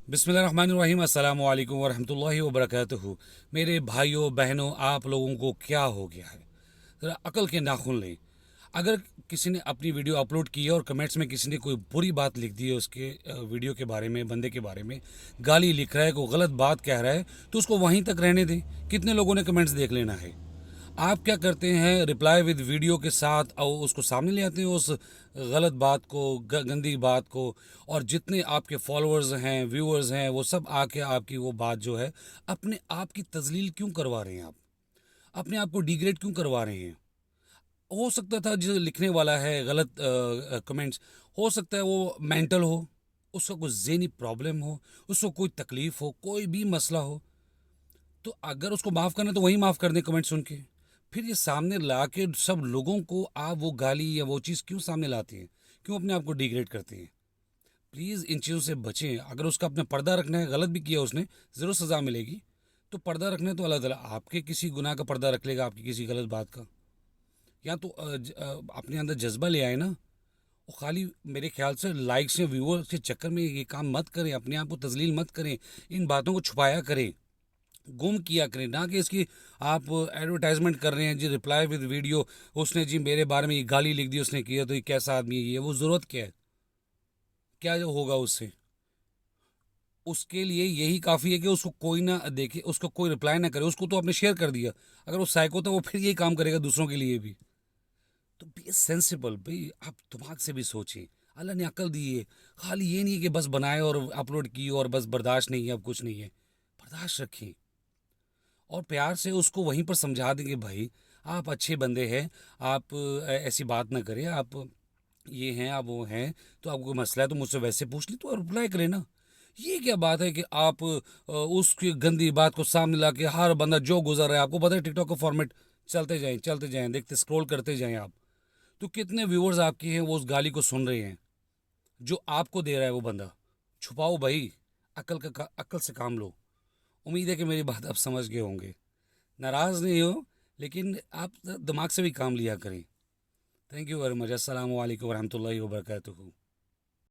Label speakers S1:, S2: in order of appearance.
S1: बिस्मिल्लाहिर्रहमानिर्रहीम अस्सलाम वालेकुम वरहमतुल्लाहि वबरकातुहू। मेरे भाइयों बहनों, आप लोगों को क्या हो गया है? ज़रा अकल के नाखून लें। अगर किसी ने अपनी वीडियो अपलोड की है और कमेंट्स में किसी ने कोई बुरी बात लिख दी है उसके वीडियो के बारे में, बंदे के बारे में गाली लिख रहा है, कोई गलत बात कह रहा है, तो उसको वहीं तक रहने दें। कितने लोगों ने कमेंट्स देख लेना है? आप क्या करते हैं, रिप्लाई विद वीडियो के साथ और उसको सामने ले आते हैं उस गलत बात को, गंदी बात को। और जितने आपके फॉलोअर्स हैं, व्यूअर्स हैं, वो सब आके आपकी वो बात जो है, अपने आप की तजलील क्यों करवा रहे हैं? आप अपने आप को डिग्रेड क्यों करवा रहे हैं? हो सकता था जो लिखने वाला है गलत कमेंट्स, हो सकता है वो मेंटल हो, उसका कुछ ज़हनी प्रॉब्लम हो, उसको कोई तकलीफ़ हो, कोई भी मसला हो। तो अगर उसको माफ़ करना है तो वही माफ़ कर दें कमेंट सुन के। फिर ये सामने ला के सब लोगों को आप वो गाली या वो चीज़ क्यों सामने लाती हैं? क्यों अपने आप को डिग्रेड करती हैं? प्लीज़ इन चीज़ों से बचें। अगर उसका अपना पर्दा रखना है, गलत भी किया उसने, ज़रूर सज़ा मिलेगी। तो पर्दा रखना है तो अल्लाह ताला आपके किसी गुनाह का पर्दा रख लेगा, आपकी किसी गलत बात का। या तो अपने अंदर जज्बा ले आए ना। वो खाली मेरे ख्याल से लाइक्स या व्यूअर्स के चक्कर में ये काम मत करें, अपने आप को तजलील मत करें, इन बातों को छुपाया करें, गुम किया करें। ना कि इसकी आप एडवर्टाइजमेंट कर रहे हैं जी, रिप्लाई विद वीडियो, उसने जी मेरे बारे में ये गाली लिख दी, उसने किया तो ये कैसा आदमी है ये, वो ज़रूरत क्या है? क्या जो होगा उससे? उसके लिए यही काफ़ी है कि उसको कोई ना देखे, उसको कोई रिप्लाई ना करे। उसको तो आपने शेयर कर दिया। अगर वो साइको था वो फिर यही काम करेगा दूसरों के लिए भी। तो बी सेंसिबल भाई, आप दिमाग से भी सोचें। अल्लाह ने अकल दी है। खाली ये नहीं है कि बस बनाए और अपलोड की और बस बर्दाश्त नहीं है, अब कुछ नहीं है। बर्दाश्त रखें और प्यार से उसको वहीं पर समझा देंगे, भाई आप अच्छे बंदे हैं, आप ऐसी बात ना करें, आप ये हैं, आप वो हैं, तो आपको कोई मसला है तो मुझसे वैसे पूछ ली तो रिप्लाई करें ना। ये क्या बात है कि आप उसकी गंदी बात को सामने ला के हर बंदा जो गुजर रहा है, आपको पता है टिकटॉक का फॉर्मेट, चलते जाएं, देखते स्क्रॉल करते जाएं आप। तो कितने व्यूअर्स आपके हैं वो उस गाली को सुन रहे हैं जो आपको दे रहा है वो बंदा। छुपाओ भाई, अक्ल से काम लो। उम्मीद है कि मेरी बात आप समझ गए होंगे। नाराज़ नहीं हो, लेकिन आप दिमाग से भी काम लिया करें। Thank you very much. अस्सलाम वालेकुम वरहमतुल्लाहि वबरकातुहू।